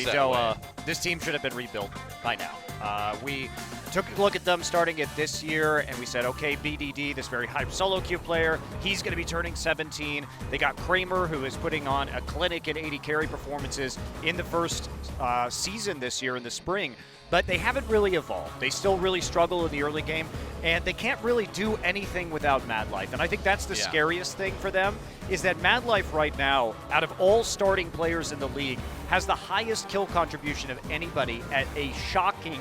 honestly, Doa, this team should have been rebuilt by now. We took a look at them starting it this year, and we said, okay, BDD, this very high solo queue player, he's going to be turning 17. They got Kramer, who is putting on a clinic in 80 carry performances in the first season this year in the spring. But they haven't really evolved. They still really struggle in the early game, and they can't really do anything without MadLife. And I think that's the scariest thing for them, is that MadLife right now, out of all starting players in the league, has the highest kill contribution of anybody at a shocking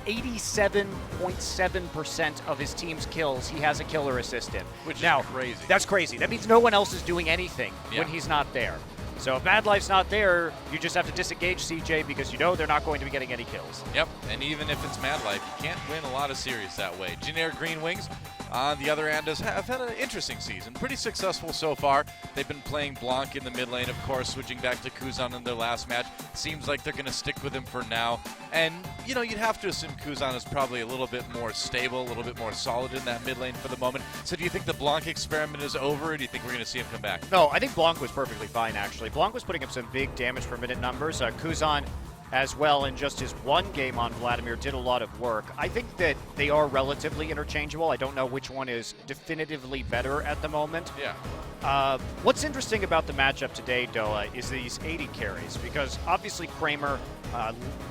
87.7% of his team's kills. He has a killer assistant. Which now, is crazy. That's crazy. That means no one else is doing anything when he's not there. So if MadLife's not there, you just have to disengage CJ because you know they're not going to be getting any kills. Yep, and even if it's MadLife, you can't win a lot of series that way. Jin Air Greenwings, on the other hand, have had an interesting season. Pretty successful so far. They've been playing Blanc in the mid lane, of course, switching back to Kuzan in their last match. Seems like they're going to stick with him for now. And, you know, you'd have to assume Kuzan is probably a little bit more stable, a little bit more solid in that mid lane for the moment. So do you think the Blanc experiment is over, or do you think we're going to see him come back? No, I think Blanc was perfectly fine, actually. Blanc was putting up some big damage per minute numbers. Kuzan as well in just his one game on Vladimir did a lot of work. I think that they are relatively interchangeable. I don't know which one is definitively better at the moment. Yeah. What's interesting about the matchup today, Doa, is these 80 carries, because obviously Kramer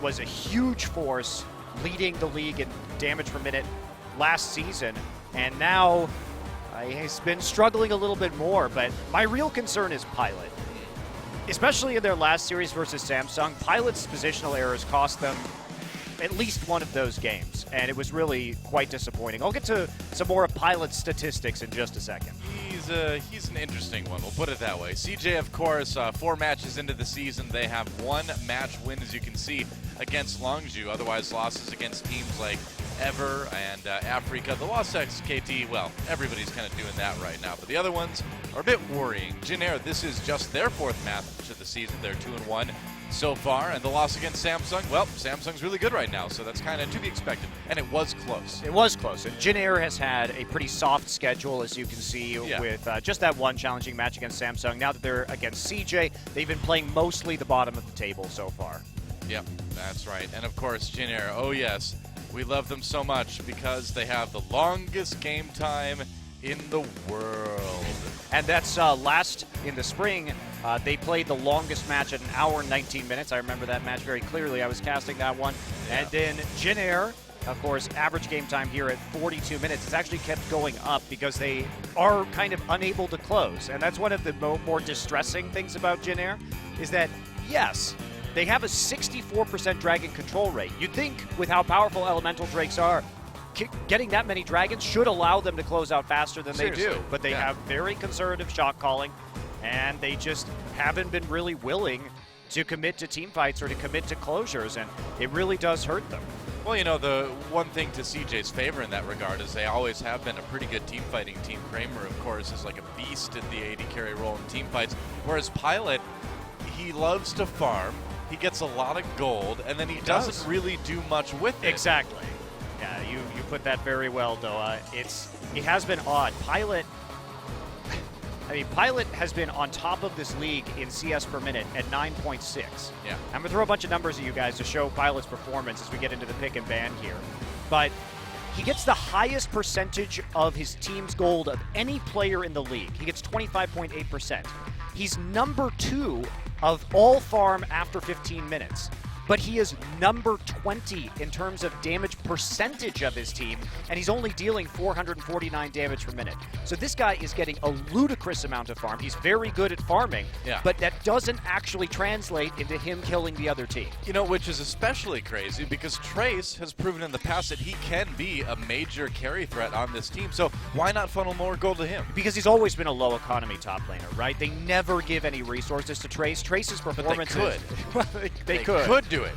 was a huge force leading the league in damage per minute last season, and now he's been struggling a little bit more, but my real concern is Pilot. Especially in their last series versus Samsung, Pilot's positional errors cost them at least one of those games, and it was really quite disappointing. I'll get to some more of Pilot's statistics in just a second. He's an interesting one, we'll put it that way. CJ, of course, 4 matches into the season, they have 1 match win, as you can see, against Longzhu. Otherwise, losses against teams like Ever and Africa. The loss to XKT, well, everybody's kind of doing that right now, but the other ones are a bit worrying. Jin Air, this is just their 4th match of the season. They're 2-1 so far, and the loss against Samsung, well, Samsung's really good right now, so that's kind of to be expected, and it was close. It was close, and Jin Air has had a pretty soft schedule, as you can see, with just that one challenging match against Samsung. Now that they're against CJ, they've been playing mostly the bottom of the table so far. Yep, that's right, and of course, Jin Air, oh yes, we love them so much because they have the longest game time in the world. And that's last in the spring. They played the longest match at 1 hour and 19 minutes. I remember that match very clearly. I was casting that one. Yeah. And then Jin Air, of course, average game time here at 42 minutes. It's actually kept going up because they are kind of unable to close. And that's one of the more distressing things about Jin Air, is that, yes, they have a 64% dragon control rate. You'd think with how powerful elemental drakes are, getting that many dragons should allow them to close out faster than they do. But they have very conservative shot calling, and they just haven't been really willing to commit to team fights or to commit to closures, and it really does hurt them. Well, you know, the one thing to CJ's favor in that regard is they always have been a pretty good team fighting team. Kramer, of course, is like a beast at the 80 carry role in team fights, whereas Pilot, he loves to farm. He gets a lot of gold, and then he doesn't really do much with it. Exactly. Yeah, you put that very well, Doa. It has been odd. Pilot has been on top of this league in CS per minute at 9.6. Yeah. I'm going to throw a bunch of numbers at you guys to show Pilot's performance as we get into the pick and ban here. But he gets the highest percentage of his team's gold of any player in the league. He gets 25.8%. He's number 2 of all farm after 15 minutes. But he is number 20 in terms of damage percentage of his team, and he's only dealing 449 damage per minute. So this guy is getting a ludicrous amount of farm. He's very good at farming, but that doesn't actually translate into him killing the other team. You know, which is especially crazy because Trace has proven in the past that he can be a major carry threat on this team. So why not funnel more gold to him? Because he's always been a low economy top laner, right? They never give any resources to Trace. Trace's performance they could do it.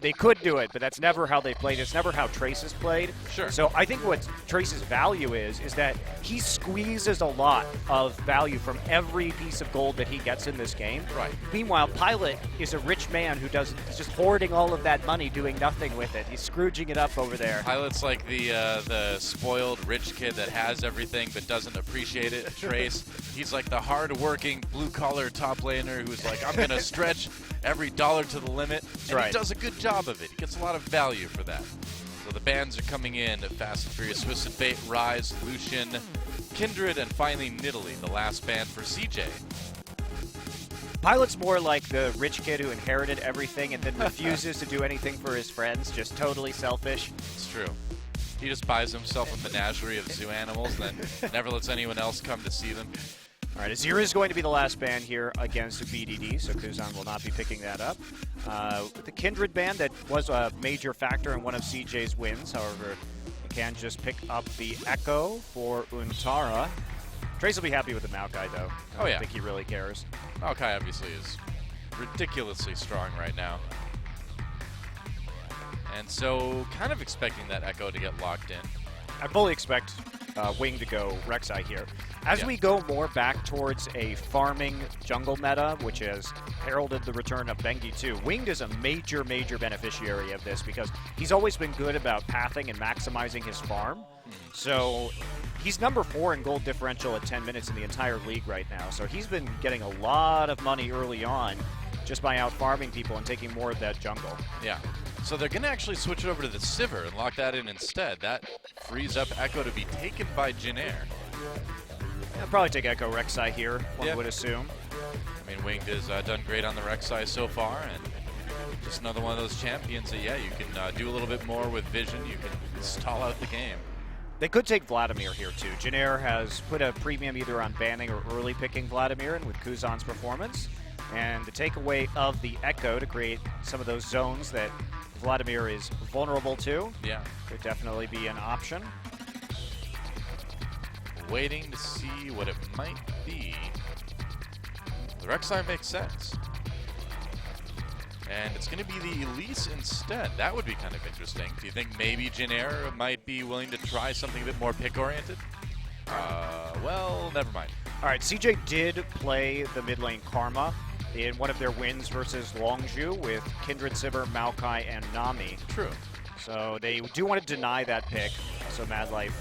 They could do it, but that's never how they played. It's never how Trace has played. Sure. So I think what Trace's value is that he squeezes a lot of value from every piece of gold that he gets in this game. Right. Meanwhile, Pilot is a rich man who is just hoarding all of that money, doing nothing with it. He's scrooging it up over there. Pilot's like the spoiled rich kid that has everything but doesn't appreciate it. Trace, he's like the hard-working blue-collar top laner who's like, I'm going to stretch every dollar to the limit, and right. he does a good job of it. He gets a lot of value for that. So the bans are coming in, Fast and Furious, Twisted Fate, Ryze, Lucian, Kindred, and finally Nidalee, the last ban for CJ. Pilot's more like the rich kid who inherited everything and then refuses to do anything for his friends, just totally selfish. It's true. He just buys himself a menagerie of zoo animals, then never lets anyone else come to see them. All right, Azir is going to be the last ban here against BDD, so Kuzan will not be picking that up. The Kindred ban, that was a major factor in one of CJ's wins. However, he can just pick up the Ekko for Untara. Trace will be happy with the Maokai, though. I don't think he really cares. Maokai obviously is ridiculously strong right now. And so, kind of expecting that Ekko to get locked in. I fully expect Wing to go Rek'Sai here. As we go more back towards a farming jungle meta, which has heralded the return of Bengi too, Winged is a major, major beneficiary of this because he's always been good about pathing and maximizing his farm. So he's number 4 in gold differential at 10 minutes in the entire league right now. So he's been getting a lot of money early on just by out farming people and taking more of that jungle. Yeah. So they're going to actually switch it over to the Sivir and lock that in instead. That frees up Ekko to be taken by Jin Air. I'll probably take Ekko Rek'Sai here, one would assume. I mean, Winged has done great on the Rek'Sai so far, and just another one of those champions that, you can do a little bit more with vision. You can stall out the game. They could take Vladimir here, too. Jin Air has put a premium either on banning or early picking Vladimir, and with Kuzan's performance. And the takeaway of the Ekko to create some of those zones that Vladimir is vulnerable to could definitely be an option. Waiting to see what it might be. The Rek'Sai makes sense. And it's going to be the Elise instead. That would be kind of interesting. Do you think maybe Jin Air might be willing to try something a bit more pick-oriented? Well, never mind. All right, CJ did play the mid lane Karma in one of their wins versus Longzhu with Kindred, Sivir, Maokai, and Nami. True. So they do want to deny that pick. So MadLife,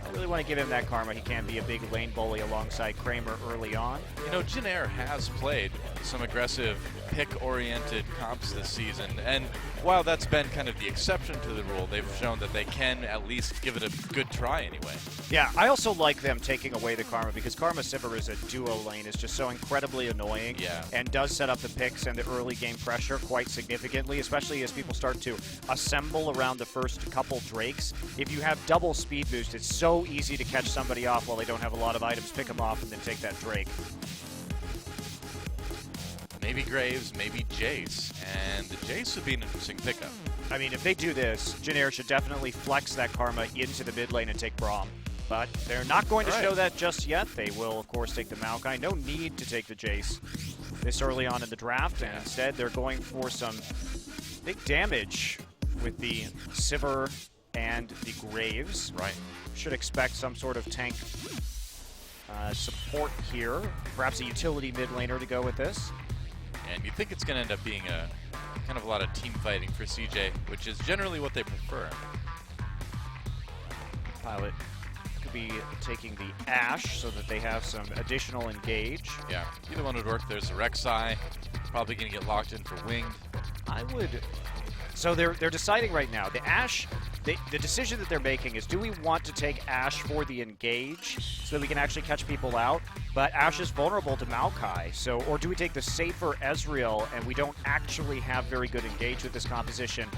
I really want to give him that Karma. He can be a big lane bully alongside Kramer early on. You know, Jin Air has played some aggressive pick-oriented comps this season, and while that's been kind of the exception to the rule, they've shown that they can at least give it a good try anyway. Yeah, I also like them taking away the Karma because Karma Sivir is a duo lane. It's just so incredibly annoying and does set up the picks and the early game pressure quite significantly, especially as people start to assemble around the first couple Drakes. If you have double speed boost, it's so easy to catch somebody off while they don't have a lot of items, pick them off, and then take that Drake. Maybe Graves, maybe Jace, and the Jace would be an interesting pickup. I mean, if they do this, Jin Air should definitely flex that Karma into the mid lane and take Braum. But they're not going to show that just yet. They will, of course, take the Maokai. No need to take the Jace this early on in the draft, and instead they're going for some big damage with the Sivir and the Graves. Right. Should expect some sort of tank support here. Perhaps a utility mid laner to go with this. And you think it's going to end up being a kind of a lot of team fighting for CJ, which is generally what they prefer. Pilot could be taking the Ashe so that they have some additional engage. Yeah, either one would work. There's a Rek'Sai, probably going to get locked in for Winged. I would... So they're deciding right now. The Ashe, the decision that they're making is, do we want to take Ashe for the engage so that we can actually catch people out? But Ashe is vulnerable to Maokai, so or do we take the safer Ezreal and we don't actually have very good engage with this composition,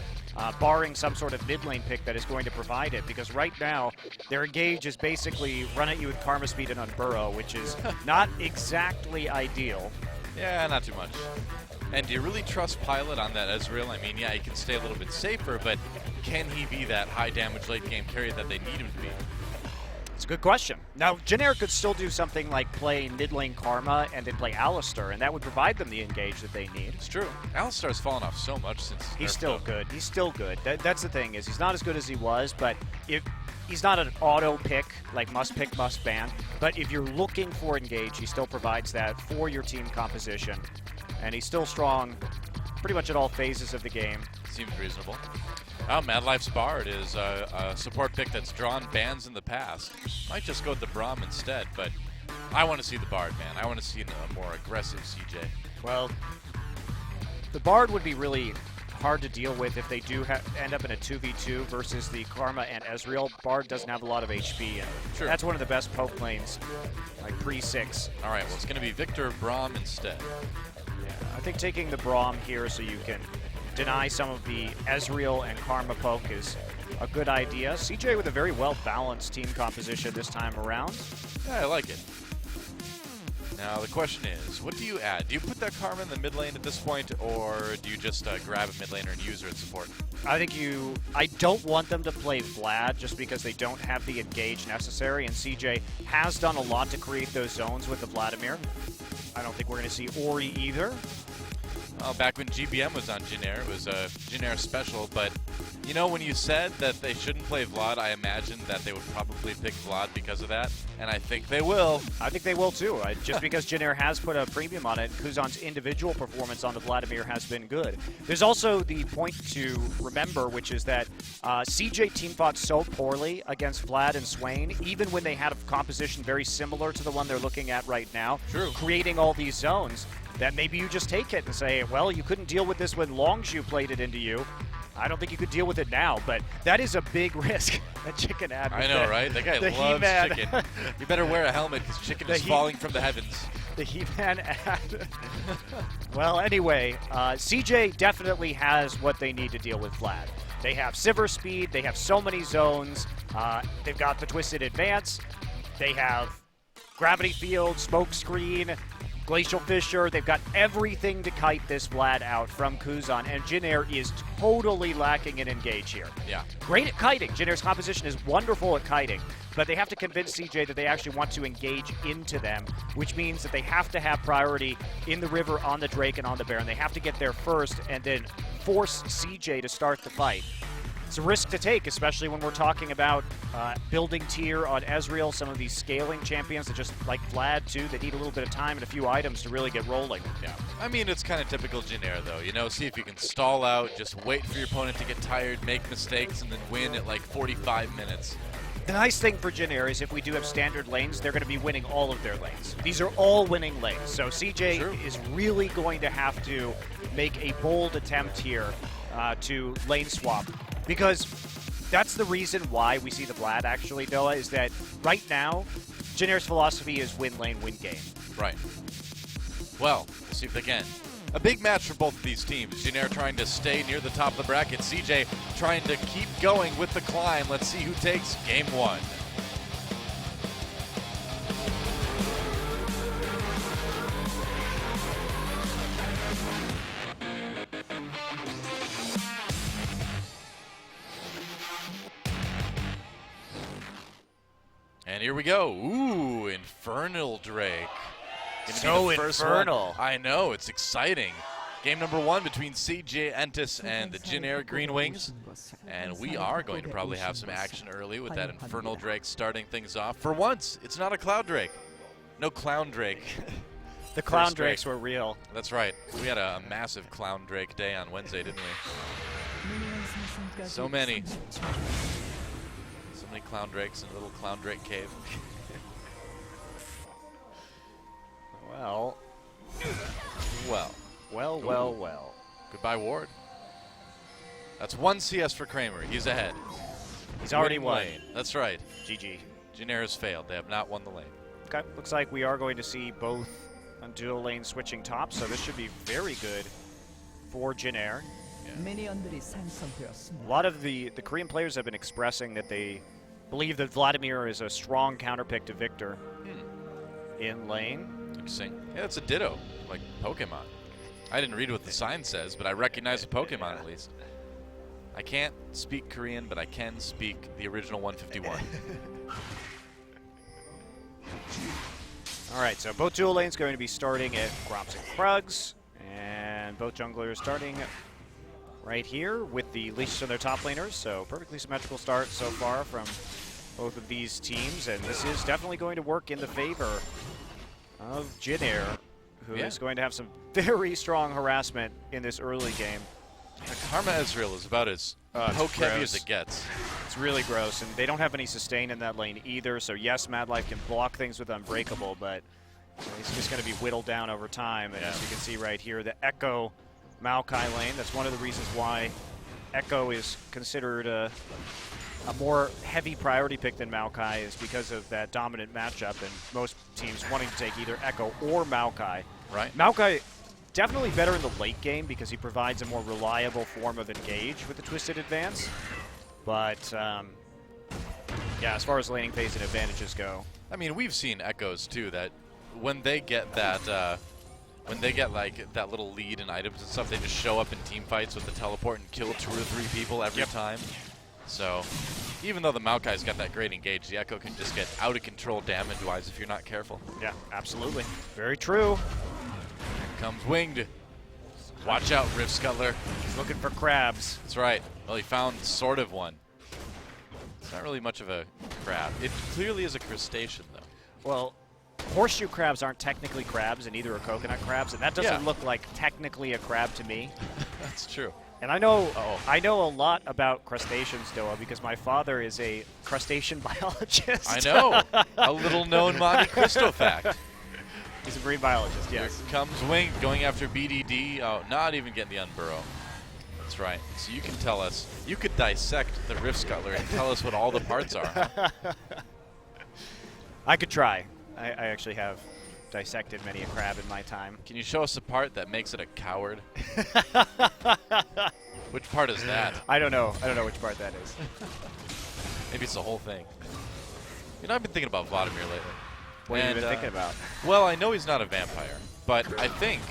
barring some sort of mid lane pick that is going to provide it? Because right now, their engage is basically run at you with Karma Speed and Unburrow, which is not exactly ideal. Yeah, not too much. And do you really trust Pilot on that Ezreal? I mean, yeah, he can stay a little bit safer, but can he be that high damage late game carry that they need him to be? It's a good question. Now, Jin Air could still do something like play mid lane Karma and then play Alistar, and that would provide them the engage that they need. It's true. Alistar's fallen off so much since he's still good. He's still good. That's the thing, is he's not as good as he was, but if he's not an auto pick, like must pick, must ban, but if you're looking for engage, he still provides that for your team composition. And he's still strong pretty much at all phases of the game. Seems reasonable. Oh, MadLife's Bard is a support pick that's drawn bans in the past. Might just go with the Braum instead, but I want to see the Bard, man. I want to see a more aggressive CJ. Well, The Bard would be really hard to deal with if they do end up in a 2v2 versus the Karma and Ezreal. Bard doesn't have a lot of HP, and Sure. that's one of the best poke lanes, like pre-6. All right, well, it's going to be Viktor Braum instead. Yeah, I think taking the Braum here so you can deny some of the Ezreal and Karma poke is a good idea. CJ with a very well-balanced team composition this time around. Yeah, I like it. Now, the question is, what do you add? Do you put that Karma in the mid lane at this point, or do you just grab a mid laner and use her at support? I don't want them to play Vlad just because they don't have the engage necessary, and CJ has done a lot to create those zones with the Vladimir. I don't think we're going to see Ori either. Well, back when GBM was on Jin Air, it was a Jin Air special, but you know, when you said that they shouldn't play Vlad, I imagined that they would probably pick Vlad because of that, and I think they will. I think they will too, just because Jin Air has put a premium on it. Kuzan's individual performance on the Vladimir has been good. There's also the point to remember, which is that CJ team fought so poorly against Vlad and Swain, even when they had a composition very similar to the one they're looking at right now, True. creating all these zones, that maybe you just take it and say, well, you couldn't deal with this when Longzhu played it into you. I don't think you could deal with it now, but that is a big risk that Chicken had. I know, right? That guy loves chicken. You better wear a helmet because chicken is falling from the heavens. The He-Man ad. Well, anyway, CJ definitely has what they need to deal with Vlad. They have Sivir speed, they have so many zones, they've got the Twisted Advance, they have Gravity Field, Smoke Screen, Glacial Fissure. They've got everything to kite this Vlad out from Kuzan, and Jin Air is totally lacking in engage here. Yeah. Great at kiting. Jin Air's composition is wonderful at kiting, but they have to convince CJ that they actually want to engage into them, which means that they have to have priority in the river, on the Drake, and on the Baron. They have to get there first and then force CJ to start the fight. It's a risk to take, especially when we're talking about building tier on Ezreal, some of these scaling champions that just, like Vlad too, that need a little bit of time and a few items to really get rolling. Yeah. I mean, it's kind of typical Jin Air, though. You know, see if you can stall out, just wait for your opponent to get tired, make mistakes, and then win at like 45 minutes. The nice thing for Jin Air is if we do have standard lanes, they're going to be winning all of their lanes. These are all winning lanes. So CJ is really going to have to make a bold attempt here to lane swap, because that's the reason why we see the Vlad actually, Doa, is that right now, Jin Air's philosophy is win lane, win game. Right. Well, let's see if they can. A big match for both of these teams. Jin Air trying to stay near the top of the bracket. CJ trying to keep going with the climb. Let's see who takes game one. And here we go. Ooh, Infernal Drake. So infernal. I know, it's exciting. Game number one between CJ Entus and the Jin Air Greenwings. And we are going to probably have some action early with that Infernal Drake starting things off. For once, it's not a Cloud Drake. No Clown Drake. The Clown Drakes were real. That's right. We had a massive Clown Drake day on Wednesday, didn't we? So many. So many Clown Drakes in a little Clown Drake cave. Well. Goodbye, Ward. That's one CS for Kramer. He's ahead. He's already Winning won. lane. That's right. GG. Jin Air has failed. They have not won the lane. Okay, looks like we are going to see both on dual lane switching top, so this should be very good for Jin Air. A lot of the Korean players have been expressing that they believe that Vladimir is a strong counterpick to Viktor in lane. Interesting. Yeah, it's a ditto, like Pokemon. I didn't read what the sign says, but I recognize a Pokemon at least. I can't speak Korean, but I can speak the original 151. All right, so both dual lanes going to be starting at Grops and Krugs, and both junglers starting right here with the leashes on their top laners, so perfectly symmetrical start so far from both of these teams, and this is definitely going to work in the favor of Jin Air, who is going to have some very strong harassment in this early game. Karma Ezreal is about as poke heavy as it gets. It's really gross, and they don't have any sustain in that lane either, so yes, MadLife can block things with Unbreakable, but he's just going to be whittled down over time, and as you can see right here, the Ekko Maokai lane. That's one of the reasons why Ekko is considered a more heavy priority pick than Maokai, is because of that dominant matchup and most teams wanting to take either Ekko or Maokai. Right. Maokai definitely better in the late game because he provides a more reliable form of engage with the Twisted Advance. But yeah, as far as laning phase and advantages go. I mean, we've seen Echoes too that when they get that like that little lead in items and stuff, they just show up in team fights with the teleport and kill 2 or 3 people every time. So even though the Maokai's got that great engage, the Ekko can just get out of control damage-wise if you're not careful. Yeah, absolutely. Very true. Here comes Winged. Watch out, Rift Scuttler. He's looking for crabs. That's right. Well, he found sort of one. It's not really much of a crab. It clearly is a crustacean, though. Well, horseshoe crabs aren't technically crabs, and neither are coconut crabs, and that doesn't look like technically a crab to me. That's true. And I know a lot about crustaceans, Doa, because my father is a crustacean biologist. I know. A little known Monte Cristo fact. He's a marine biologist, yes. Here comes Wing going after BDD. Oh, not even getting the unburrow. That's right. So you can tell us, you could dissect the Rift Scuttler and tell us what all the parts are. Huh? I could try. I actually have dissected many a crab in my time. Can you show us a part that makes it a coward? Which part is that? I don't know. I don't know which part that is. Maybe it's the whole thing. You know, I've been thinking about Vladimir lately. What have you been thinking about? Well, I know he's not a vampire, but I think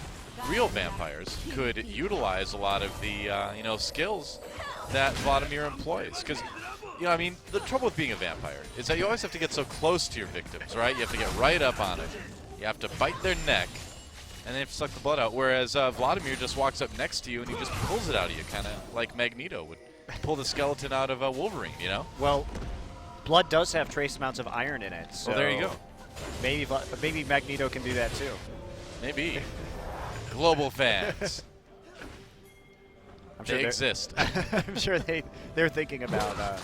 real vampires could utilize a lot of the skills that Vladimir employs. Because, I mean, the trouble with being a vampire is that you always have to get so close to your victims, right? You have to get right up on it. You have to bite their neck, and then you have to suck the blood out. Whereas Vladimir just walks up next to you and he just pulls it out of you, kind of like Magneto would pull the skeleton out of Wolverine, you know? Well, blood does have trace amounts of iron in it. So well, there you go. Maybe Magneto can do that too. Maybe. Global fans. I'm sure they exist. I'm sure they're thinking about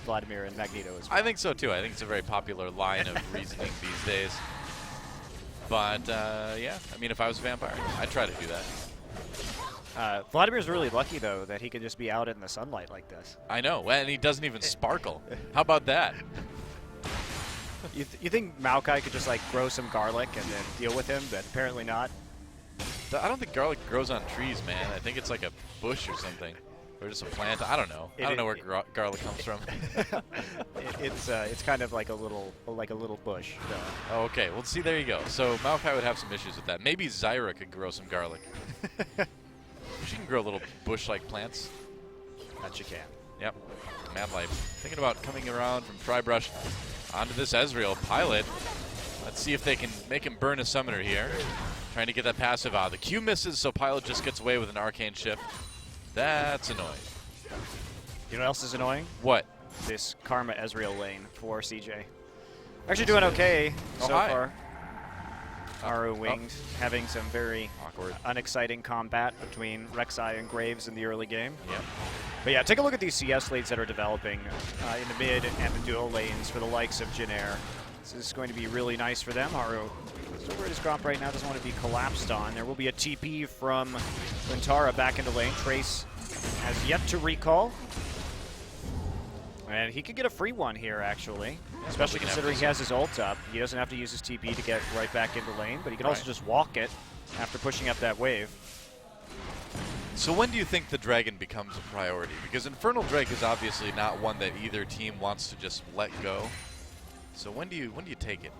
Vladimir and Magneto as well. I think so too. I think it's a very popular line of reasoning these days. But yeah, I mean, if I was a vampire, I'd try to do that. Vladimir's really lucky though that he could just be out in the sunlight like this. I know, and he doesn't even sparkle. How about that? You think Maokai could just like grow some garlic and then deal with him, but apparently not. I don't think garlic grows on trees, man. I think it's like a bush or something, or just a plant. I don't know. I don't know where garlic comes from. It's kind of like a little bush. Oh, okay. Well, see, there you go. So Maokai would have some issues with that. Maybe Zyra could grow some garlic. She can grow little bush-like plants. That she can. Yep. MadLife. Thinking about coming around from Tribrush onto this Ezreal pilot. Let's see if they can make him burn a summoner here. Trying to get that passive out. The Q misses, so Pilot just gets away with an arcane shift. That's annoying. You know what else is annoying? What? This Karma Ezreal lane for CJ. Actually doing okay so far. Haru winged, having some very awkward, unexciting combat between Rek'Sai and Graves in the early game. Yep. But yeah, take a look at these CS lanes that are developing in the mid and the dual lanes for the likes of Jin Air. This is going to be really nice for them. Haru is over at his drop right now, doesn't want to be collapsed on. There will be a TP from Untara back into lane. Trace has yet to recall. And he could get a free one here, actually, especially considering he has his ult up. He doesn't have to use his TP to get right back into lane, but he can also just walk it after pushing up that wave. So when do you think the Dragon becomes a priority? Because Infernal Drake is obviously not one that either team wants to just let go. So when do you take it?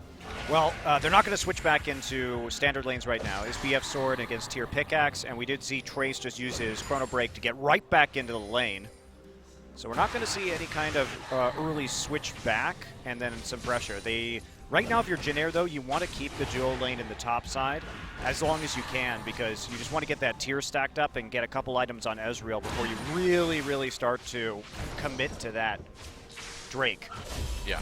Well, they're not going to switch back into standard lanes right now. His BF Sword against Tier Pickaxe, and we did see Trace just use his Chrono Break to get right back into the lane. So we're not going to see any kind of early switch back and then some pressure. Right now, if you're Jin Air, though, you want to keep the dual lane in the top side as long as you can, because you just want to get that tier stacked up and get a couple items on Ezreal before you really, really start to commit to that Drake. Yeah.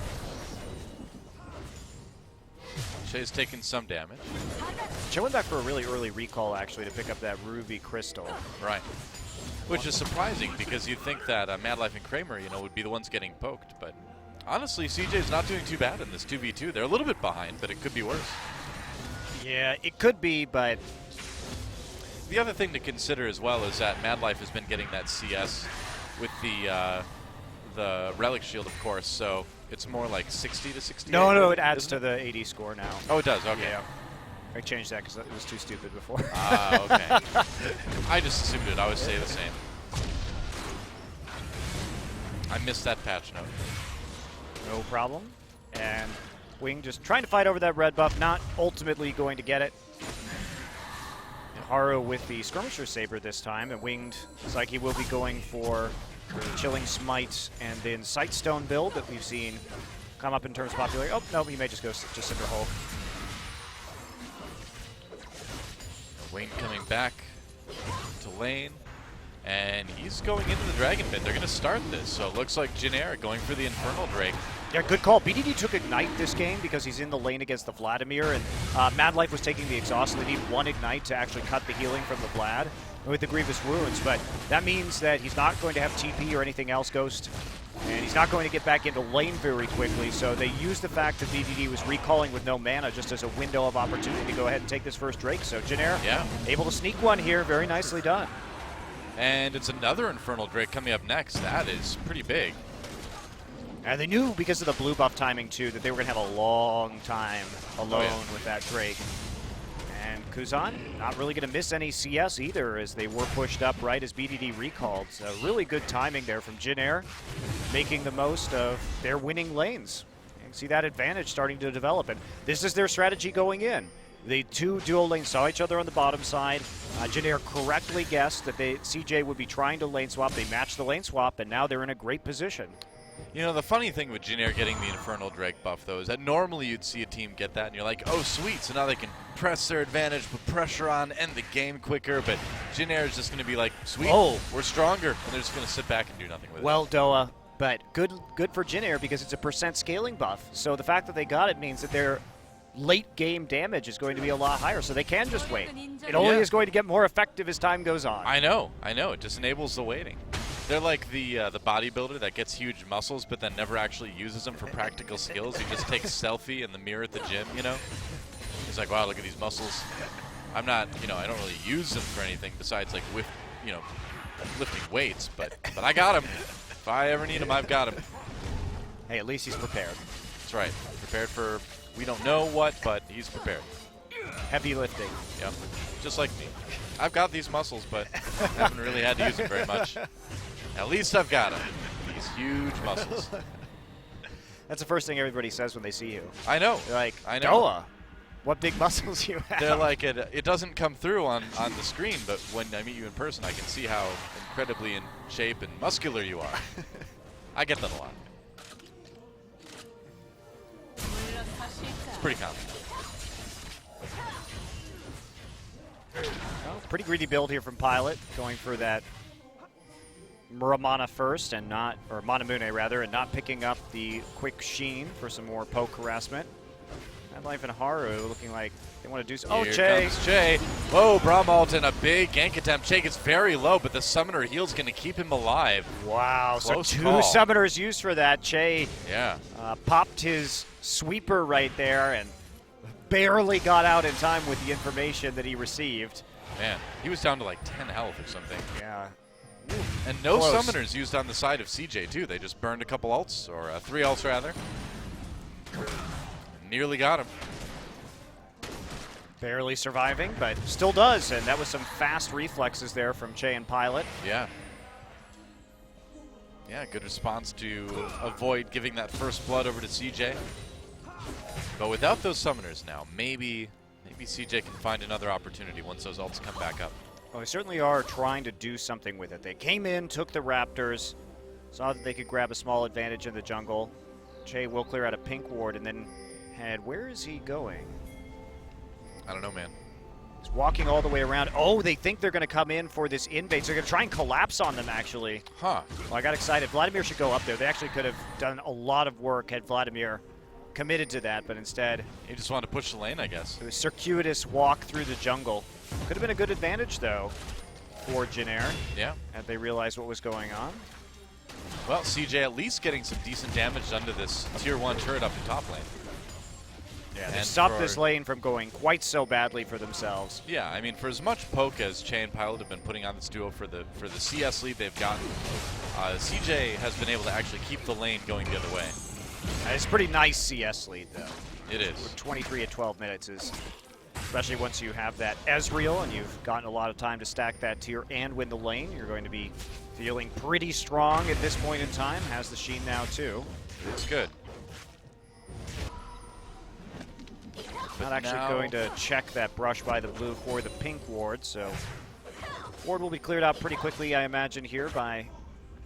Chei's taking some damage. Chei went back for a really early recall, actually, to pick up that Ruby Crystal. Right. Which is surprising, because you'd think that MadLife and Kramer, would be the ones getting poked. But honestly, CJ's not doing too bad in this 2v2. They're a little bit behind, but it could be worse. Yeah, it could be, but The other thing to consider as well is that MadLife has been getting that CS with the Relic Shield, of course, so it's more like 60 to 68. No, it adds to the AD score now. Oh, it does, okay. Yeah. I changed that because it was too stupid before. Ah, okay. I just assumed it would always stay the same. I missed that patch note. No problem. And Wing just trying to fight over that red buff, not ultimately going to get it. Haru with the Skirmisher Saber this time, and Winged looks like he will be going for the Chilling Smite and then Sightstone build that we've seen come up in terms of popularity. Oh, no, he may just go just Cinder Hulk. Wayne coming back to lane, and he's going into the Dragon Pit. They're going to start this, so it looks like Jin Air going for the Infernal Drake. Yeah, good call. BDD took Ignite this game because he's in the lane against the Vladimir, and MadLife was taking the Exhaust, so they need one Ignite to actually cut the healing from the Vlad with the Grievous Wounds, but that means that he's not going to have TP or anything else, Ghost, and he's not going to get back into lane very quickly, so they used the fact that BDD was recalling with no mana just as a window of opportunity to go ahead and take this first Drake. So Jin Air able to sneak one here, very nicely done. And it's another Infernal Drake coming up next. That is pretty big. And they knew, because of the blue buff timing too, that they were going to have a long time alone with that Drake. And Kuzan not really going to miss any CS either, as they were pushed up right as BDD recalled. So really good timing there from Jin Air, making the most of their winning lanes. You can see that advantage starting to develop, and this is their strategy going in. The two dual lanes saw each other on the bottom side. Jin Air correctly guessed that CJ would be trying to lane swap. They matched the lane swap, and now they're in a great position. You know, the funny thing with Jin Air getting the Infernal Drake buff, though, is that normally you'd see a team get that, and you're like, oh, sweet, so now they can press their advantage, put pressure on, end the game quicker, but Jin Air is just going to be like, sweet, we're stronger, and they're just going to sit back and do nothing with it. Well, Doa, but good for Jin Air because it's a % scaling buff, so the fact that they got it means that their late game damage is going to be a lot higher, so they can just wait. It only is going to get more effective as time goes on. I know, it just enables the waiting. They're like the bodybuilder that gets huge muscles but then never actually uses them for practical skills. He just takes a selfie in the mirror at the gym, you know? He's like, wow, look at these muscles. I'm not, you know, I don't really use them for anything besides like lifting weights, but I got them. If I ever need them, I've got them. Hey, at least he's prepared. That's right. Prepared for, we don't know what, but he's prepared. Heavy lifting. Yep. Just like me. I've got these muscles, but haven't really had to use them very much. At least I've got them. These huge muscles. That's the first thing everybody says when they see you. I know. They're like, I know. Doa, what big muscles you have. They're like, it doesn't come through on the screen, but when I meet you in person, I can see how incredibly in shape and muscular you are. I get that a lot. It's pretty common. Well, pretty greedy build here from Pilot, going for that Muramana first and not, or Manamune rather, and not picking up the quick Sheen for some more poke harassment. MadLife and Haru looking like they want to do oh, Here Chei. comes Chei. Whoa, Braum ult and a big gank attempt. Chei gets very low, but the summoner heal's going to keep him alive. Wow, Close so two call. summoners used for that. Chei popped his sweeper right there and barely got out in time with the information that he received. Man, he was down to like 10 health or something. Yeah. And no Close. summoners used on the side of CJ, too. They just burned a couple ults, or 3 ults, rather. Nearly got him. Barely surviving, but still does, and that was some fast reflexes there from Chei and Pilot. Yeah. Yeah, good response to avoid giving that first blood over to CJ. But without those summoners now, maybe CJ can find another opportunity once those ults come back up. Well, they certainly are trying to do something with it. They came in, took the Raptors, saw that they could grab a small advantage in the jungle. Chei will clear out a pink ward and then where is he going? I don't know, man. He's walking all the way around. Oh, they think they're going to come in for this invade. So they're going to try and collapse on them, actually. Huh. Well, I got excited. Vladimir should go up there. They actually could have done a lot of work had Vladimir committed to that, but instead He just wanted to push the lane, I guess. it was circuitous walk through the jungle. Could have been a good advantage, though, for Jin Air. Yeah. Had they realized what was going on. Well, CJ at least getting some decent damage done to this tier 1 turret up in top lane. Yeah, they stopped this lane from going quite so badly for themselves. Yeah, I mean, for as much poke as Chei and Pilot have been putting on this duo for the CS lead they've gotten, CJ has been able to actually keep the lane going the other way. It's a pretty nice CS lead, though. It is. With 23 at 12 minutes is, especially once you have that Ezreal and you've gotten a lot of time to stack that tier and win the lane, you're going to be feeling pretty strong at this point in time. Has the Sheen now, too. It's good. Not actually going to check that brush by the blue for the pink ward, so ward will be cleared out pretty quickly, I imagine, here by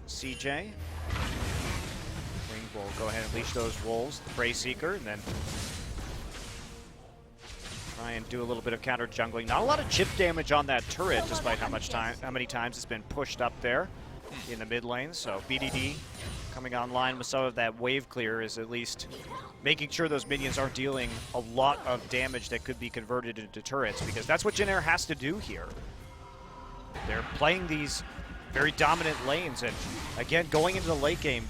CJ. Ring will go ahead and leash those wolves, the Prey Seeker, and then try and do a little bit of counter jungling. Not a lot of chip damage on that turret, despite how many times it's been pushed up there in the mid lane. So BDD coming online with some of that wave clear is at least making sure those minions aren't dealing a lot of damage that could be converted into turrets, because that's what Jin Air has to do here. They're playing these very dominant lanes, and again, going into the late game,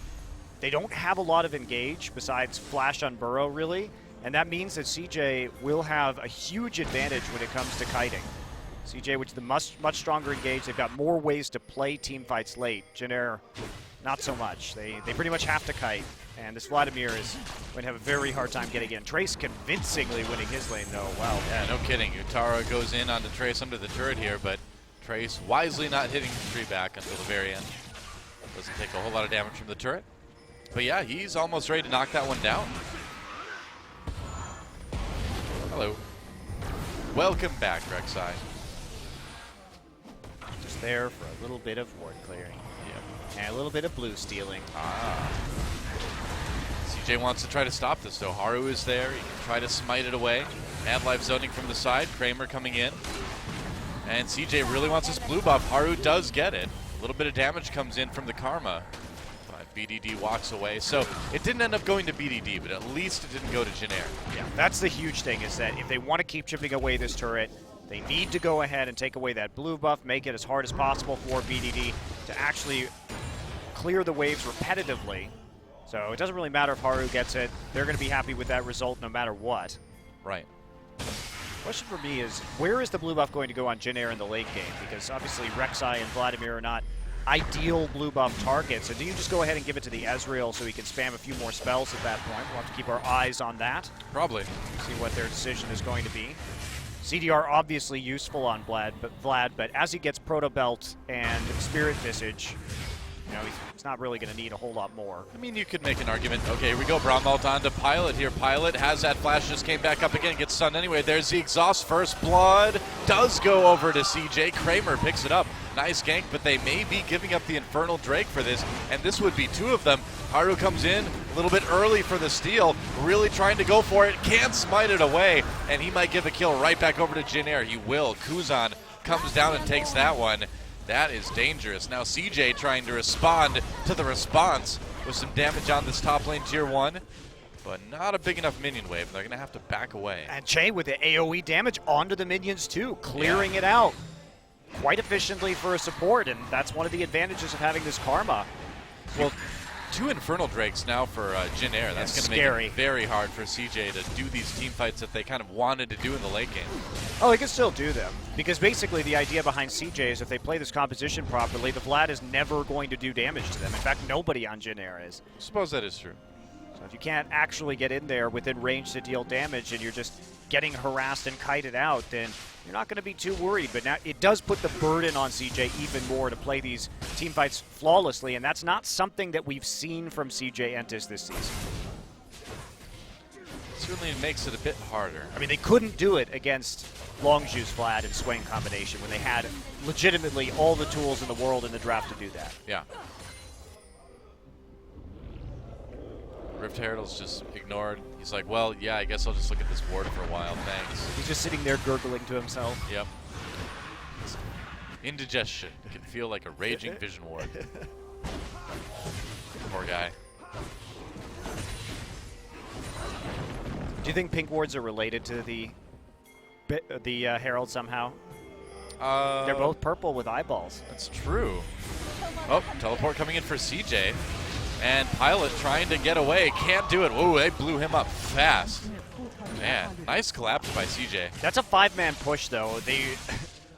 they don't have a lot of engage besides flash on Burrow, really, and that means that CJ will have a huge advantage when it comes to kiting. CJ, which is the much stronger engage, they've got more ways to play team fights late. Jin Air, not so much. They pretty much have to kite, and this Vladimir is going to have a very hard time getting in. Trace convincingly winning his lane, though. Wow. Yeah, no kidding. Untara goes in onto Trace under the turret here, but Trace wisely not hitting the tree back until the very end. Doesn't take a whole lot of damage from the turret. But yeah, he's almost ready to knock that one down. Hello. Welcome back, Rek'Sai. Just there for a little bit of ward clearing. Yep. And a little bit of blue stealing. CJ wants to try to stop this, though. Haru is there. He can try to smite it away. MadLife zoning from the side. Kramer coming in. And CJ really wants this blue buff. Haru does get it. A little bit of damage comes in from the Karma. But BDD walks away. So it didn't end up going to BDD, but at least it didn't go to Jin Air. Yeah, that's the huge thing, is that if they want to keep chipping away this turret, they need to go ahead and take away that blue buff, make it as hard as possible for BDD to actually clear the waves repetitively. So it doesn't really matter if Haru gets it. They're going to be happy with that result no matter what. Right. Question for me is, where is the blue buff going to go on Jin Air in the late game? Because obviously Rek'Sai and Vladimir are not ideal blue buff targets. So do you just go ahead and give it to the Ezreal so he can spam a few more spells at that point? We'll have to keep our eyes on that. Probably. See what their decision is going to be. CDR obviously useful on Vlad, but as he gets Proto Belt and Spirit Visage, you know, he's not really going to need a whole lot more. I mean, you could make an argument. Okay, here we go. Braum ult on to Pilot here. Pilot has that flash, just came back up again, gets stunned anyway. There's the exhaust. First blood does go over to CJ. Kramer picks it up. Nice gank, but they may be giving up the Infernal Drake for this, and this would be two of them. Haru comes in a little bit early for the steal, really trying to go for it. Can't smite it away, and he might give a kill right back over to Jin Air. He will. Kuzan comes down and takes that one. That is dangerous. Now CJ trying to respond to the response with some damage on this top lane tier 1, but not a big enough minion wave. They're going to have to back away. And Chei with the AoE damage onto the minions too, clearing it out quite efficiently for a support, and that's one of the advantages of having this Karma. Well, 2 Infernal Drakes now for Jin Air. That's going to make it very hard for CJ to do these team fights that they kind of wanted to do in the late game. Oh, they can still do them, because basically the idea behind CJ is if they play this composition properly, the Vlad is never going to do damage to them. In fact, nobody on Jin Air is. I suppose that is true. So if you can't actually get in there within range to deal damage and you're just getting harassed and kited out, then you're not going to be too worried. But now it does put the burden on CJ even more to play these team fights flawlessly, and that's not something that we've seen from CJ Entus this season. Certainly makes it a bit harder. I mean, they couldn't do it against Longzhu's Vlad and Swain combination when they had legitimately all the tools in the world in the draft to do that. Yeah. Rift Herald's just ignored. He's like, well, yeah, I guess I'll just look at this ward for a while, thanks. He's just sitting there gurgling to himself. Yep. Indigestion. It can feel like a raging vision ward. Poor guy. Do you think pink wards are related to the Herald somehow? They're both purple with eyeballs. That's true. Oh, teleport coming in for CJ. And Pilot trying to get away. Can't do it. Whoa, they blew him up fast. Man, nice collapse by CJ. That's a 5-man push, though. They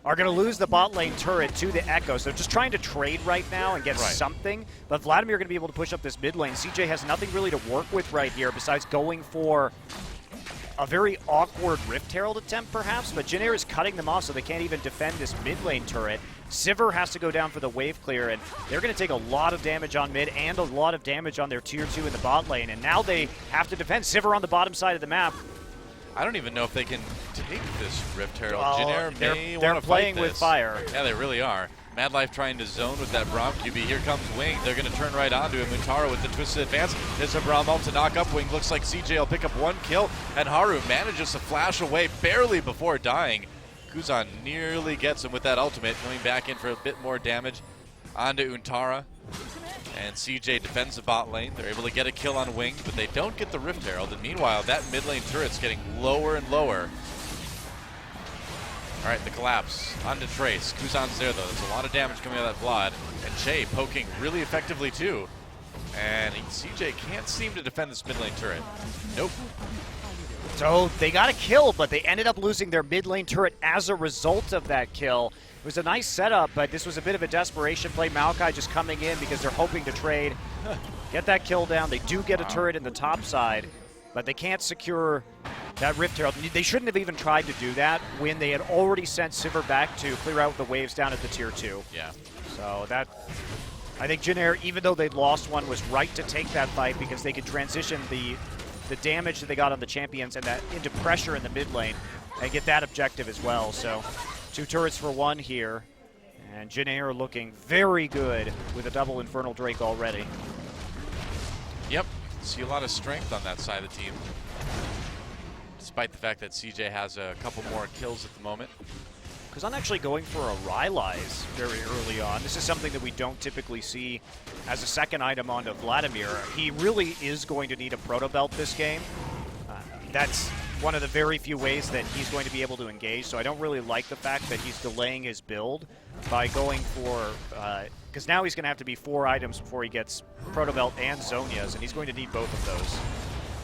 are going to lose the bot lane turret to the Ekko, so just trying to trade right now and get something. But Vladimir going to be able to push up this mid lane. CJ has nothing really to work with right here besides going for a very awkward Rift Herald attempt, perhaps, but Jin Air is cutting them off so they can't even defend this mid lane turret. Sivir has to go down for the wave clear, and they're going to take a lot of damage on mid and a lot of damage on their tier 2 in the bot lane, and now they have to defend. Sivir on the bottom side of the map. I don't even know if they can take this Rift Herald. Well, Jin Air may want to playing fight with this. fire. Yeah, they really are. MadLife trying to zone with that Braum QB. Here comes Wing. They're going to turn right onto him. Untara with the twisted advance. There's a Braum ult to knock up Wing. Looks like CJ will pick up 1 kill. And Haru manages to flash away barely before dying. Kuzan nearly gets him with that ultimate. Coming back in for a bit more damage onto Untara. And CJ defends the bot lane. They're able to get a kill on Wing, but they don't get the Rift Herald. And meanwhile, that mid lane turret's getting lower and lower. All right, the collapse onto Trace. Kuzan's there, though. There's a lot of damage coming out of that Vlad. And Chei poking really effectively, too. And CJ can't seem to defend this mid lane turret. Nope. So they got a kill, but they ended up losing their mid lane turret as a result of that kill. It was a nice setup, but this was a bit of a desperation play. Maokai just coming in because they're hoping to trade. Get that kill down. They do get a turret in the top side, but they can't secure that Rift Herald. They shouldn't have even tried to do that when they had already sent Sivir back to clear out the waves down at the tier 2. Yeah. So that, I think Jin Air, even though they'd lost one, was right to take that fight because they could transition the damage that they got on the champions and that into pressure in the mid lane and get that objective as well. So 2 turrets for 1 here. And Jin Air looking very good with a double Infernal Drake already. Yep. See a lot of strength on that side of the team. Despite the fact that CJ has a couple more kills at the moment. Because I'm actually going for a Ryze very early on. This is something that we don't typically see as a second item onto Vladimir. He really is going to need a Proto Belt this game. That's one of the very few ways that he's going to be able to engage, so I don't really like the fact that he's delaying his build by going for, because now he's going to have to be 4 items before he gets Proto Belt and Zhonya's, and he's going to need both of those.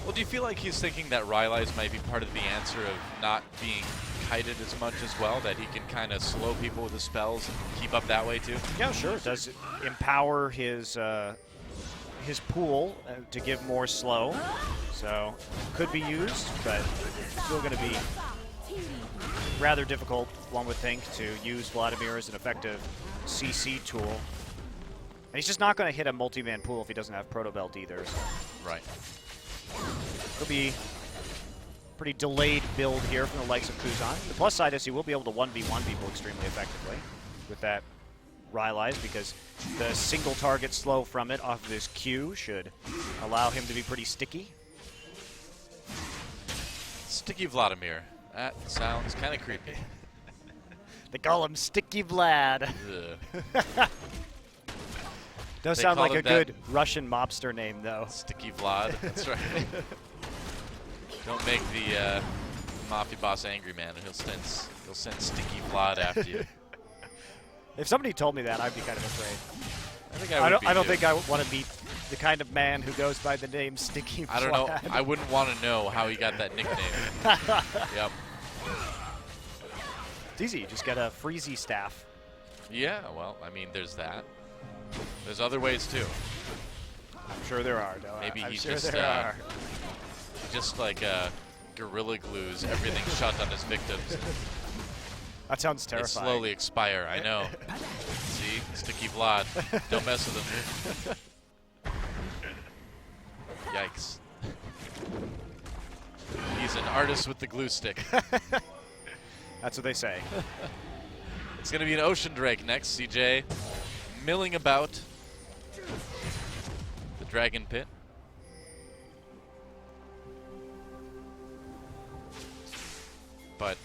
Well, do you feel like he's thinking that Ryze might be part of the answer of not being kited as much as well, that he can kind of slow people with his spells and keep up that way too? Yeah, sure. It does empower his pool to give more slow, so could be used, but still going to be rather difficult, one would think, to use Vladimir as an effective CC tool. And he's just not going to hit a multi-man pool if he doesn't have Proto Belt either. So. Right. It'll be pretty delayed build here from the likes of Kuzan. The plus side is he will be able to 1v1 people extremely effectively with that Ryze, because the single target slow from it off of his Q should allow him to be pretty sticky. Sticky Vladimir. That sounds kind of creepy. They call him Sticky Vlad. Does sound like a good Russian mobster name, though. Sticky Vlad, that's right. Don't make the Mafia boss angry, man. He'll send Sticky Vlad after you. If somebody told me that, I'd be kind of afraid. I think I don't think I want to meet the kind of man who goes by the name Sticky Vlad. I don't know. I wouldn't want to know how he got that nickname. Yep. It's easy. You just get a Freezy staff. Yeah, well, I mean, there's that. There's other ways, too. I'm sure there are, though. Maybe I'm he sure just, there are. just like Gorilla Glues everything shut on his victims. That sounds terrifying. They slowly expire, I know. See? Sticky Vlad. Don't mess with him. Yikes. He's an artist with the glue stick. That's what they say. It's going to be an Ocean Drake next. CJ milling about the Dragon Pit. But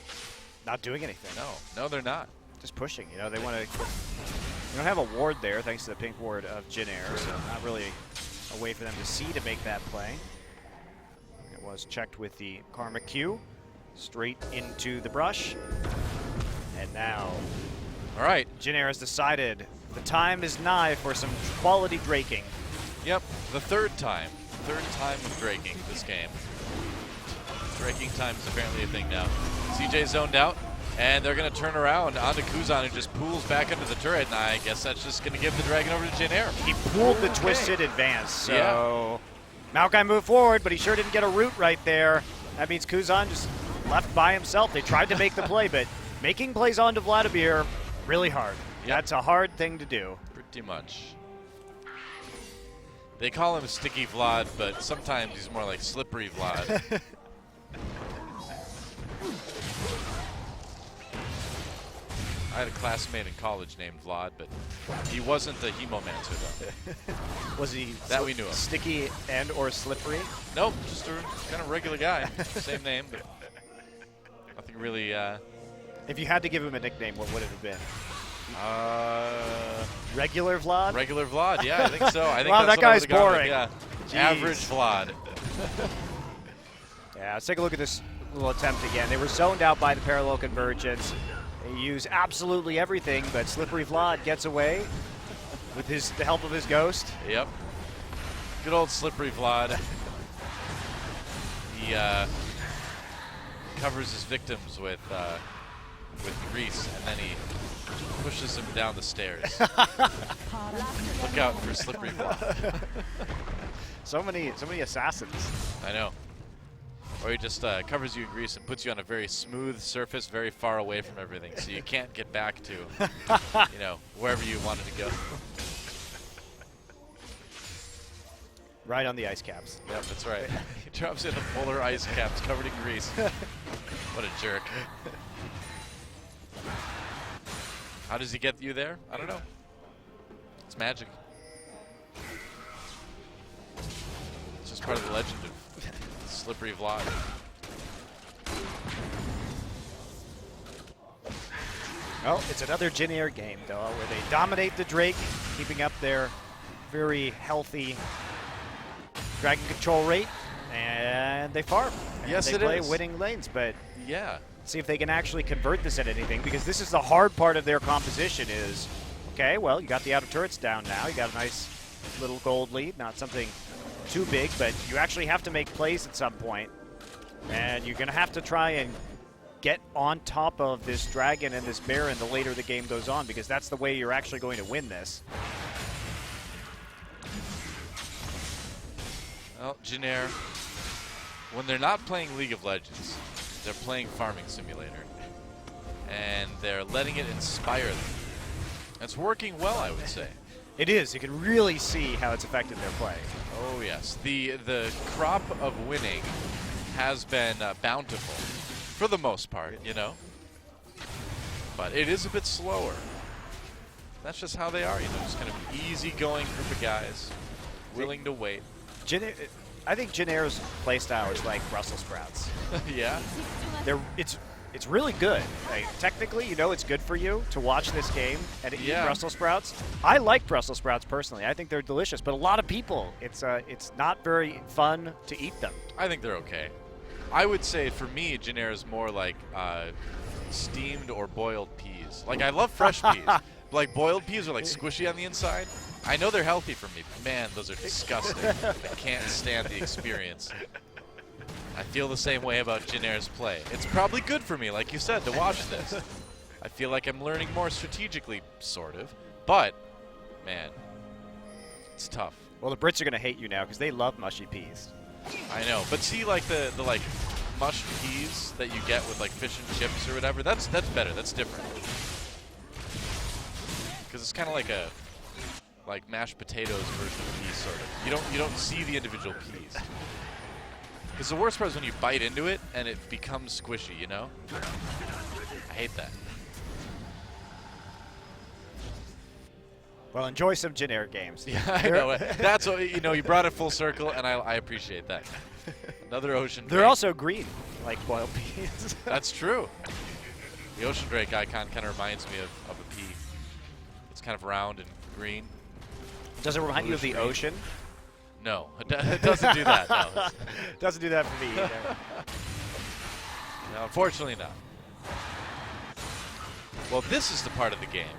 not doing anything. No, they're not. Just pushing. You know, they want to. You don't have a ward there, thanks to the pink ward of Jin Air, so not really a way for them to see to make that play. It was checked with the Karma Q, straight into the brush, and now, all right, Jin Air has decided the time is nigh for some quality draking. Yep, the third time of draking this game. Breaking time is apparently a thing now. CJ zoned out, and they're going to turn around onto Kuzan, who just pulls back into the turret, and I guess that's just going to give the Dragon over to Jin Air. He pulled the twisted advance, so Maokai moved forward, but he sure didn't get a root right there. That means Kuzan just left by himself. They tried to make the play, but making plays onto Vladimir, really hard. Yep. That's a hard thing to do. Pretty much. They call him Sticky Vlad, but sometimes he's more like Slippery Vlad. I had a classmate in college named Vlad, but he wasn't the hemomancer though. Was he that we knew of. Sticky and or slippery? Nope, just a kind of regular guy. Same name, but nothing really. If you had to give him a nickname, what would it have been? Regular Vlad? Regular Vlad, yeah, I think so. I think wow, that's that guy's boring. Yeah. Average Vlad. Yeah, let's take a look at this little attempt again. They were zoned out by the parallel convergence. They use absolutely everything, but Slippery Vlad gets away with the help of his ghost. Yep. Good old Slippery Vlad. He covers his victims with grease, and then he pushes him down the stairs. Look out for Slippery Vlad. So many assassins. I know. Or he just covers you in grease and puts you on a very smooth surface, very far away from everything, so you can't get back to, you know, wherever you wanted to go. Right on the ice caps. Yep, that's right. He drops in the polar ice caps covered in grease. What a jerk. How does he get you there? I don't know. It's magic. It's just part of the legend of Slippery Vlad. Well, it's another Jin Air game, though, where they dominate the Drake, keeping up their very healthy dragon control rate, and they farm. Yes, they play winning lanes, but yeah, see if they can actually convert this into anything, because this is the hard part of their composition is, okay, well, you got the outer turrets down now. You got a nice little gold lead, not something too big, but you actually have to make plays at some point, and you're going to have to try and get on top of this dragon and this Baron the later the game goes on, because that's the way you're actually going to win this. Well, Jin Air, when they're not playing League of Legends, they're playing Farming Simulator, and they're letting it inspire them. It's working well, I would say. It is. You can really see how it's affected their play. Oh yes, the crop of winning has been bountiful, for the most part, you know. But it is a bit slower. That's just how they are, you know, just kind of easygoing group of guys, willing to wait. I think Jin Air's playstyle is like Brussels sprouts. Yeah. It's really good. Like, technically, you know, it's good for you to watch this game and eat Brussels sprouts. I like Brussels sprouts personally. I think they're delicious, but a lot of people, it's not very fun to eat them. I think they're okay. I would say for me, Jin Air is more like steamed or boiled peas. Like, I love fresh peas. Like, boiled peas are like squishy on the inside. I know they're healthy for me, but man, those are disgusting. I can't stand the experience. I feel the same way about Jin Air's play. It's probably good for me, like you said, to watch this. I feel like I'm learning more strategically, sort of. But, man, it's tough. Well, the Brits are going to hate you now because they love mushy peas. I know, but see, like the like mushed peas that you get with like fish and chips or whatever. That's better. That's different. Because it's kind of like a mashed potatoes version of peas, sort of. You don't see the individual peas. Because the worst part is when you bite into it and it becomes squishy, you know? I hate that. Well, enjoy some Jin Air games. Yeah, I know. That's what, you know, you brought it full circle, and I appreciate that. Another ocean drake. They're also green, like boiled peas. That's true. The ocean drake icon kind of reminds me of a pea. It's kind of round and green. Does it remind you of the ocean? No, it doesn't do that. No. Doesn't do that for me either. No, unfortunately not. Well, this is the part of the game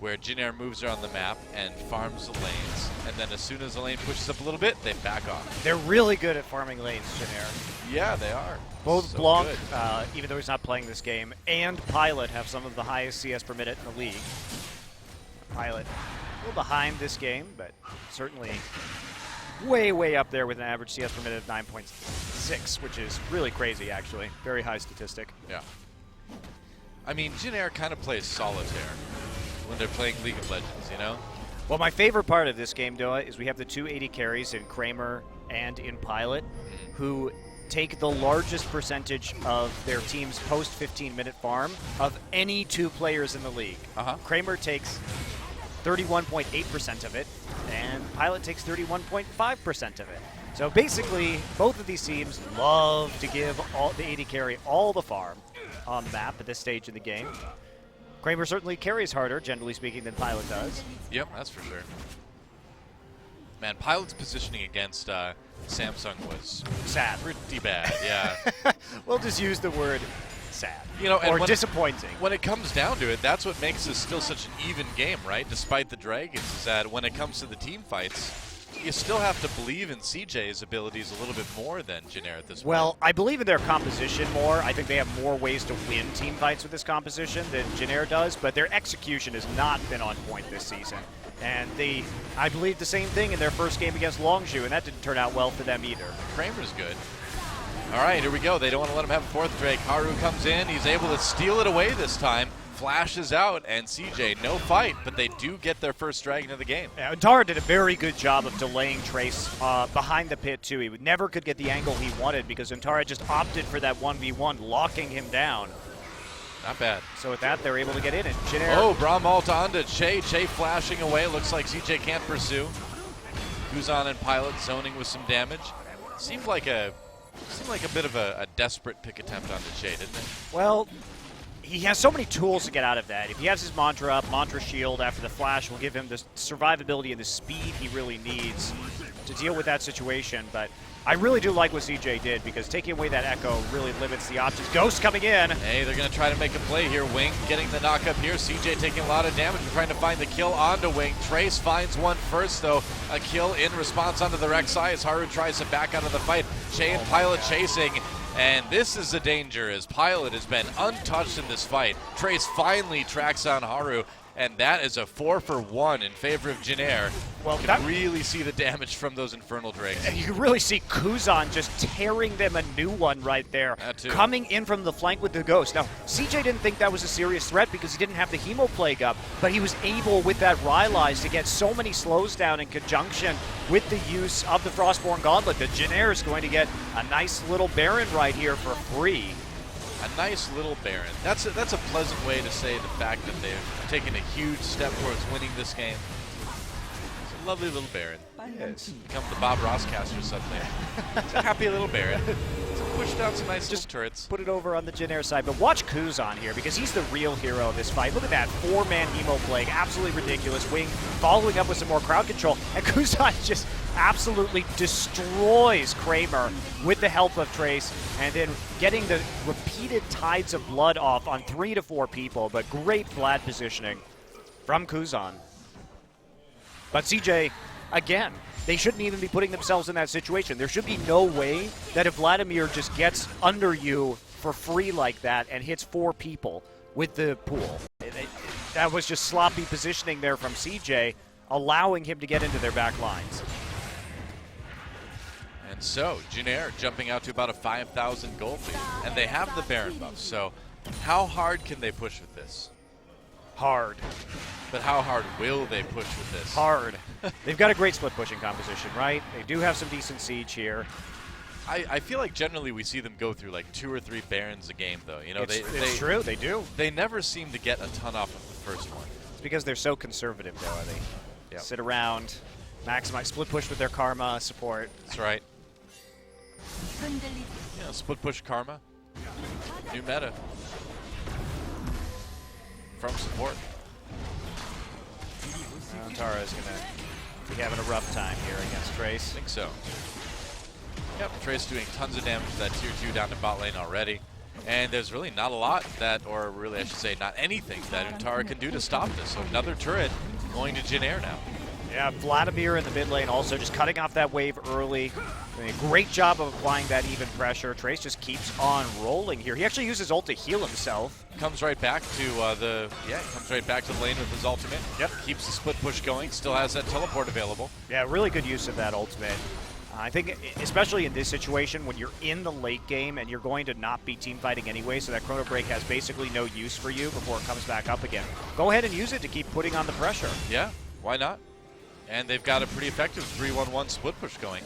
where Jin Air moves around the map and farms the lanes, and then as soon as the lane pushes up a little bit, they back off. They're really good at farming lanes, Jin Air. Yeah, they are. Both so Blanc, even though he's not playing this game, and Pilot have some of the highest CS per minute in the league. Pilot a little behind this game, but certainly way, way up there with an average CS per minute of 9.6, which is really crazy, actually. Very high statistic. Yeah. I mean, Jin Air kind of plays solitaire when they're playing League of Legends, you know? Well, my favorite part of this game, Doa, is we have the 280 carries in Kramer and in Pilot, who take the largest percentage of their team's post 15-minute farm of any two players in the league. Kramer takes 31.8% of it, and Pilot takes 31.5% of it. So basically, both of these teams love to give all the 80 carry all the farm on the map at this stage in the game. Kramer certainly carries harder, generally speaking, than Pilot does. Yep, that's for sure. Man, Pilot's positioning against Samsung was sad. Pretty bad, yeah. We'll just use the word sad. You know, or disappointing. When it comes down to it, that's what makes this still such an even game, right? Despite the Dragons, is that when it comes to the team fights, you still have to believe in CJ's abilities a little bit more than Jin Air at this point. Well, I believe in their composition more. I think they have more ways to win team fights with this composition than Jin Air does, but their execution has not been on point this season. And I believe the same thing in their first game against Longzhu, and that didn't turn out well for them either. Kramer's good. All right, here we go. They don't want to let him have a fourth Drake. Haru comes in. He's able to steal it away this time. Flashes out, and CJ, no fight, but they do get their first dragon of the game. Yeah, Untara did a very good job of delaying Trace behind the pit, too. He never could get the angle he wanted because Untara just opted for that 1v1, locking him down. Not bad. So with that, they're able to get in it. Jin Air. Oh, Braum ult onto Chei. Chei flashing away. Looks like CJ can't pursue. Kuzan and Pilot zoning with some damage. Seemed like a bit of a desperate pick attempt onto Chei, didn't it? Well, he has so many tools to get out of that. If he has his mantra up, mantra shield after the flash will give him the survivability and the speed he really needs to deal with that situation. But I really do like what CJ did because taking away that Ekko really limits the options. Ghost coming in. Hey, they're going to try to make a play here. Wing getting the knock up here. CJ taking a lot of damage. We're trying to find the kill onto Wing. Trace finds one first, though. A kill in response onto the Rek'Sai as Haru tries to back out of the fight. Chei and Pilot chasing. And this is the danger as Pilot has been untouched in this fight. Trace finally tracks down Haru, and that is a 4-for-1 in favor of Jin Air. Well, you can really see the damage from those Infernal Drakes. You can really see Kuzan just tearing them a new one right there. Coming in from the flank with the Ghost. Now, CJ didn't think that was a serious threat because he didn't have the Hemo Plague up, but he was able with that Ryze to get so many slows down in conjunction with the use of the Frostborn Gauntlet that Jin Air is going to get a nice little Baron right here for free. A nice little Baron. That's a pleasant way to say the fact that they've taken a huge step towards winning this game. It's a lovely little Baron. It's become the Bob Ross caster suddenly. It's a happy little Baron. So push down some nice little turrets. Put it over on the Jin Air side, but watch Kuzan here because he's the real hero of this fight. Look at that 4-man Hemo Plague, absolutely ridiculous. Wing following up with some more crowd control, and Kuzan just absolutely destroys Kramer with the help of Trace, and then getting the repeated tides of blood off on 3 to 4 people, but great Vlad positioning from Kuzan. But CJ, again, they shouldn't even be putting themselves in that situation. There should be no way that if Vladimir just gets under you for free like that and hits 4 people with the pool. That was just sloppy positioning there from CJ, allowing him to get into their back lines. And so, Jin Air jumping out to about a 5,000 gold lead, and they have the Baron buff, so how hard can they push with this? Hard. But how hard will they push with this? Hard. They've got a great split pushing composition, right? They do have some decent siege here. I feel like generally we see them go through like 2 or 3 Barons a game, though. You know, it's true, they do. They never seem to get a ton off of the first one. It's because they're so conservative, though. They sit around, maximize split push with their Karma support. That's right. Yeah, split push Karma. New meta. From support. Untara is going to be having a rough time here against Trace. I think so. Yep, Trace doing tons of damage to that tier 2 down to bot lane already. And there's really not a lot that, or really I should say not anything that Untara can do to stop this. So another turret going to Jin Air now. Yeah, Vladimir in the mid lane also just cutting off that wave early. Doing a great job of applying that even pressure. Trace just keeps on rolling here. He actually uses ult to heal himself. Comes right back to comes right back to the lane with his ultimate. Yep. Keeps the split push going. Still has that teleport available. Yeah, really good use of that ultimate. I think especially in this situation when you're in the late game and you're going to not be team fighting anyway, so that Chrono Break has basically no use for you before it comes back up again. Go ahead and use it to keep putting on the pressure. Yeah, why not? And they've got a pretty effective 3-1-1 split push going.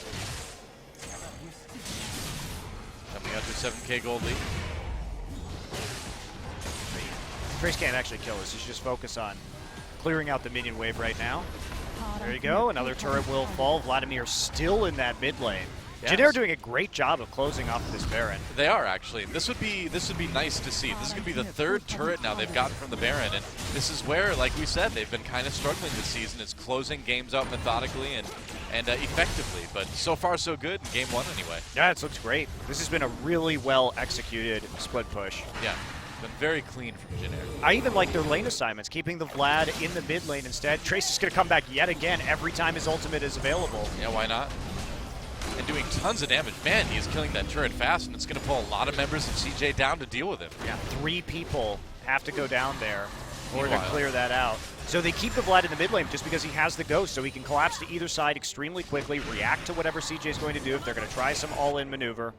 Coming out to a 7K gold lead. Trace can't actually kill us. He should just focus on clearing out the minion wave right now. There you go. Another turret will fall. Vladimir still in that mid lane. Yes. Jin Air doing a great job of closing off this Baron. They are actually. This would be nice to see. This is going to be the third turret now they've gotten from the Baron, and this is where, like we said, they've been kind of struggling this season. Is closing games out methodically and effectively. But so far so good in game one anyway. Yeah, it looks great. This has been a really well executed split push. Yeah. Been very clean from Jin Air. I even like their lane assignments, keeping the Vlad in the mid lane instead. Trace is going to come back yet again every time his ultimate is available. Yeah, why not? And doing tons of damage. Man, he's killing that turret fast, and it's going to pull a lot of members of CJ down to deal with him. Yeah, 3 people have to go down there in order to Meanwhile, clear that out. So they keep the Vlad in the mid lane just because he has the ghost, so he can collapse to either side extremely quickly, react to whatever CJ is going to do if they're going to try some all-in maneuver.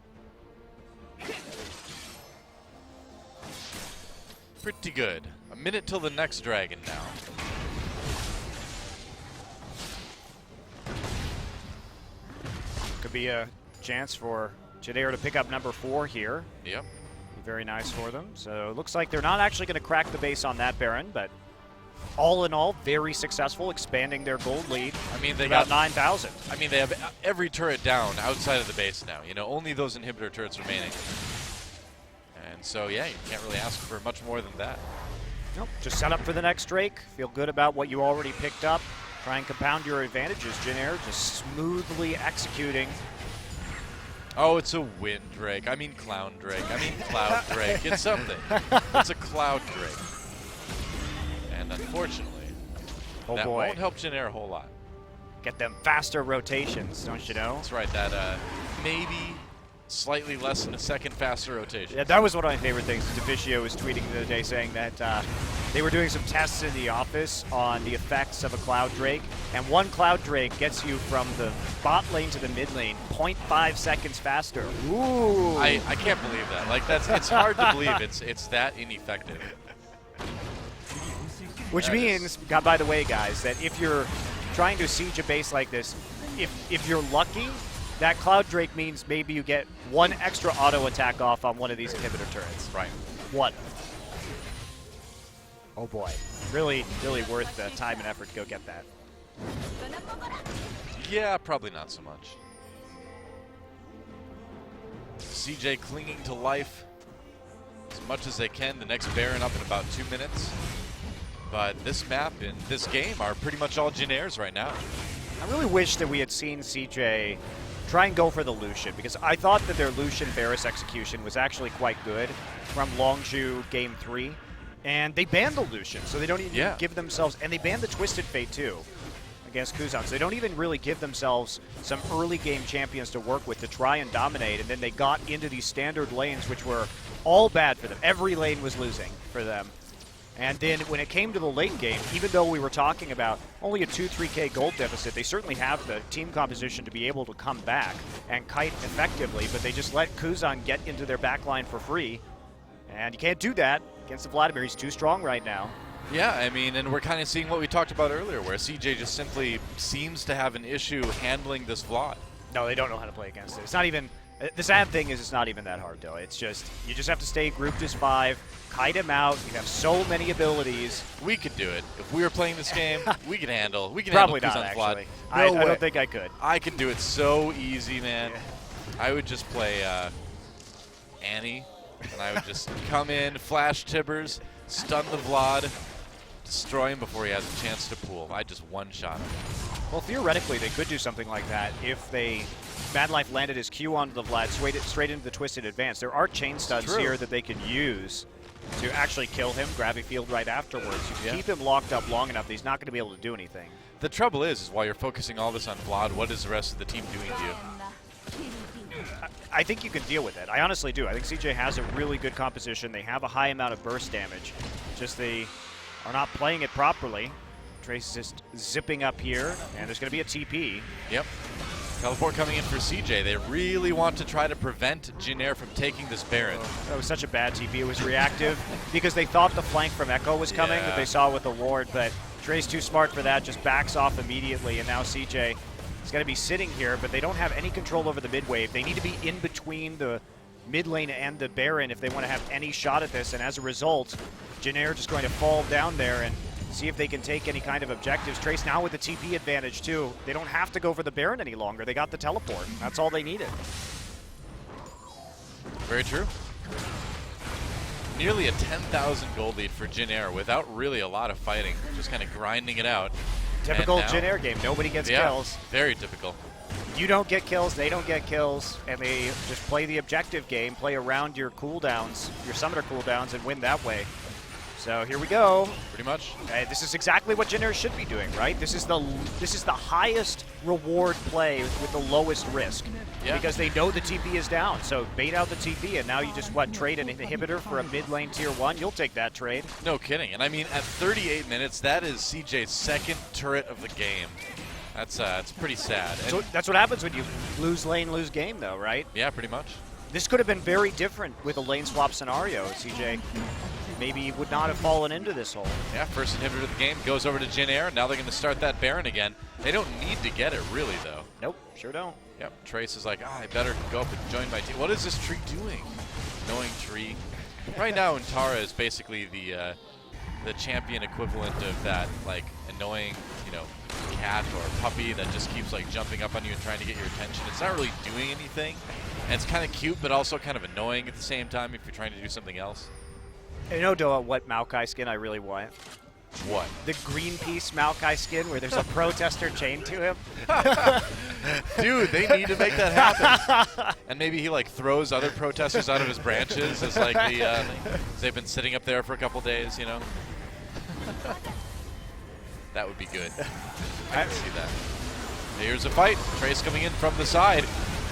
Pretty good. A minute till the next dragon now. Could be a chance for Jin Air to pick up number 4 here. Yep. Be very nice for them. So it looks like they're not actually going to crack the base on that Baron, but all in all, very successful, expanding their gold lead. I mean, they about got 9,000. I mean, they have every turret down outside of the base now. You know, only those inhibitor turrets remaining. And so, yeah, you can't really ask for much more than that. Nope, just set up for the next Drake. Feel good about what you already picked up. Try and compound your advantages. Jin Air just smoothly executing. Oh, it's a wind Drake. I mean clown Drake. I mean cloud Drake. It's something. It's a cloud Drake. And unfortunately, that won't help Jin Air a whole lot. Get them faster rotations, don't you know? That's right. That maybe slightly less than a second faster rotation. Yeah, that was one of my favorite things. Deficio was tweeting the other day saying that they were doing some tests in the office on the effects of a Cloud Drake, and one Cloud Drake gets you from the bot lane to the mid lane 0.5 seconds faster. Ooh! I can't believe that. Like it's hard to believe it's that ineffective. Which means, by the way, guys, that if you're trying to siege a base like this, if you're lucky, that Cloud Drake means maybe you get 1 extra auto attack off on one of these inhibitor turrets. Right. 1. Oh boy. Really, really worth the time and effort to go get that. Yeah, probably not so much. CJ clinging to life as much as they can. The next Baron up in about 2 minutes. But this map and this game are pretty much all Jin Air's right now. I really wish that we had seen CJ try and go for the Lucian, because I thought that their Lucian Varus execution was actually quite good from Longzhu Game 3. And they banned the Lucian, so they don't even give themselves, and they banned the Twisted Fate too against Kuzan, so they don't even really give themselves some early game champions to work with to try and dominate, and then they got into these standard lanes which were all bad for them. Every lane was losing for them. And then when it came to the late game, even though we were talking about only a 2-3K gold deficit, they certainly have the team composition to be able to come back and kite effectively, but they just let Kuzan get into their backline for free. And you can't do that against the Vladimir. He's too strong right now. Yeah, I mean, and we're kind of seeing what we talked about earlier, where CJ just simply seems to have an issue handling this Vlad. No, they don't know how to play against it. It's not even... The sad thing is it's not even that hard, though. It's just, you just have to stay grouped as 5, kite him out. You have so many abilities. We could do it. If we were playing this game, we could handle Probably handle not, Kuzan actually. Vlad. I don't think I could. I could do it so easy, man. Yeah. I would just play Annie, and I would just come in, flash Tibbers, stun the Vlad, destroy him before he has a chance to pool. I just one-shot him. Well, theoretically, they could do something like that if MadLife landed his Q onto the Vlad, straight into the Twisted Advance. There are chain stuns here that they can use to actually kill him, grab a field right afterwards. You keep him locked up long enough that he's not going to be able to do anything. The trouble is while you're focusing all this on Vlad, what is the rest of the team doing to you? I think you can deal with it. I honestly do. I think CJ has a really good composition. They have a high amount of burst damage. Just they are not playing it properly. Trace is just zipping up here, and there's going to be a TP. Yep. Teleport coming in for CJ. They really want to try to prevent Jin Air from taking this Baron. That was such a bad TP. It was reactive because they thought the flank from Ekko was coming that they saw with the ward, but Trey's too smart for that, just backs off immediately, and now CJ is going to be sitting here, but they don't have any control over the mid wave. They need to be in between the mid lane and the Baron if they want to have any shot at this, and as a result, Jin Air just going to fall down there and see if they can take any kind of objectives. Trace now with the TP advantage too. They don't have to go for the Baron any longer. They got the teleport. That's all they needed. Very true. Nearly a 10,000 gold lead for Jin Air without really a lot of fighting, just kind of grinding it out. Typical Jin Air game. Nobody gets kills. Very typical. You don't get kills, they don't get kills, and they just play the objective game, play around your cooldowns, your summoner cooldowns, and win that way. So here we go. Pretty much. This is exactly what Jin Air should be doing, right? This is the highest reward play with the lowest risk. Because they know the TP is down. So bait out the TP, and now you just, trade an inhibitor for a mid lane tier 1? You'll take that trade. No kidding. And I mean, at 38 minutes, that is CJ's second turret of the game. That's it's pretty sad. So that's what happens when you lose lane, lose game, though, right? Yeah, pretty much. This could have been very different with a lane swap scenario. CJ maybe would not have fallen into this hole. Yeah, first inhibitor of the game goes over to Jin Air. Now they're going to start that Baron again. They don't need to get it, really, though. Nope, sure don't. Yep, Trace is like, I better go up and join my team. What is this tree doing? Knowing tree. Right now, Untara is basically the champion equivalent of that, like, annoying, cat or puppy that just keeps, like, jumping up on you and trying to get your attention. It's not really doing anything, and it's kind of cute, but also kind of annoying at the same time if you're trying to do something else. You know, Doa, what Maokai skin I really want? What? The Greenpeace Maokai skin where there's a protester chained to him. Dude, they need to make that happen. And maybe he like throws other protesters out of his branches as like they've been sitting up there for a couple days, That would be good. I can see that. Here's a fight. Trace coming in from the side.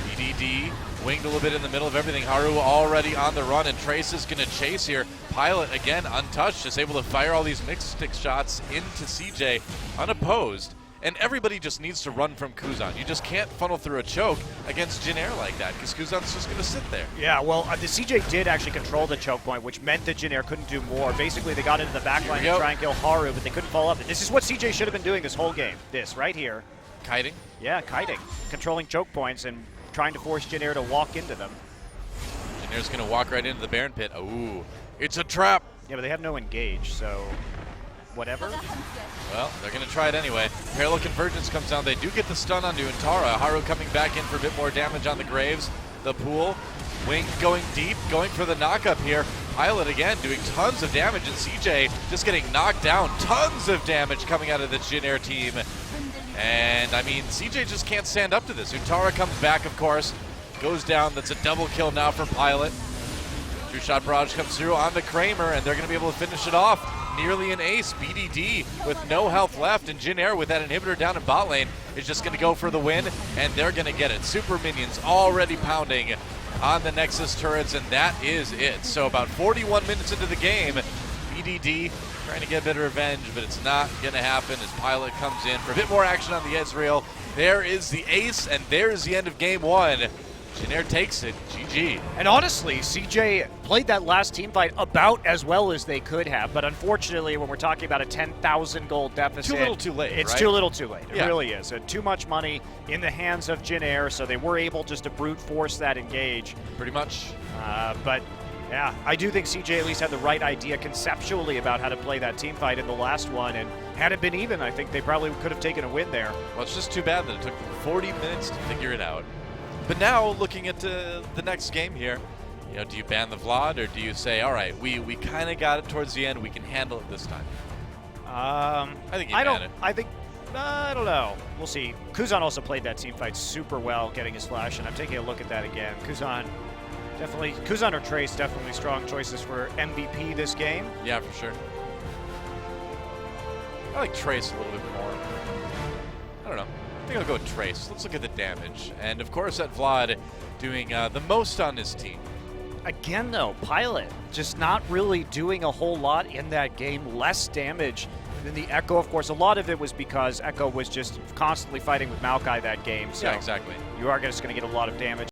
BDD winged a little bit in the middle of everything. Haru already on the run, and Trace is going to chase here. Pilot, again, untouched, just able to fire all these mixed stick shots into CJ unopposed. And everybody just needs to run from Kuzan. You just can't funnel through a choke against Jin Air like that, because Kuzan's just going to sit there. Yeah, well, the CJ did actually control the choke point, which meant that Jin Air couldn't do more. Basically, they got into the backline to try and kill Haru, but they couldn't follow up. This is what CJ should have been doing this whole game. This, right here. Kiting? Yeah, kiting. Controlling choke points and trying to force Jin Air to walk into them. Jin Air's going to walk right into the Baron pit. Ooh, it's a trap. Yeah, but they have no engage, so whatever. Well, they're going to try it anyway. Parallel Convergence comes down. They do get the stun onto Untara. Haru coming back in for a bit more damage on the Graves. The pool. Wing going deep, going for the knock-up here. Pilot again doing tons of damage, and CJ just getting knocked down. Tons of damage coming out of the Jin Air team. And, I mean, CJ just can't stand up to this. Untara comes back, of course. Goes down. That's a double kill now for Pilot. True Shot Barrage comes through on the Kramer, and they're going to be able to finish it off. Nearly an ace. BDD with no health left, and Jin Air with that inhibitor down in bot lane is just going to go for the win, and they're going to get it. Super minions already pounding on the Nexus turrets, and that is it. So about 41 minutes into the game, BDD trying to get a bit of revenge, but it's not going to happen as Pilot comes in for a bit more action on the Ezreal. There is the ace, and there's the end of game one. Jin Air takes it. GG. And honestly, CJ played that last team fight about as well as they could have, but unfortunately, when we're talking about a 10,000 gold deficit, too little too late, it's right? too little too late. It Yeah. really is. Too much money in the hands of Jin Air, so they were able just to brute force that engage. Pretty much. But yeah, I do think CJ at least had the right idea conceptually about how to play that team fight in the last one, and had it been even, I think they probably could have taken a win there. Well, it's just too bad that it took them 40 minutes to figure it out. But now, looking at the next game here, do you ban the Vlad, or do you say, all right, we kind of got it towards the end, we can handle it this time? I think you ban it. I think I don't know. We'll see. Kuzan also played that team fight super well, getting his flash, and I'm taking a look at that again. Kuzan or Trace definitely strong choices for MVP this game. Yeah, for sure. I like Trace a little bit more. I don't know. I think I'll go with Trace. Let's look at the damage. And of course, that Vlad doing the most on his team. Again, though, Pilot just not really doing a whole lot in that game. Less damage than the Ekko. Of course, a lot of it was because Ekko was just constantly fighting with Maokai that game. So Yeah, exactly. you are just going to get a lot of damage.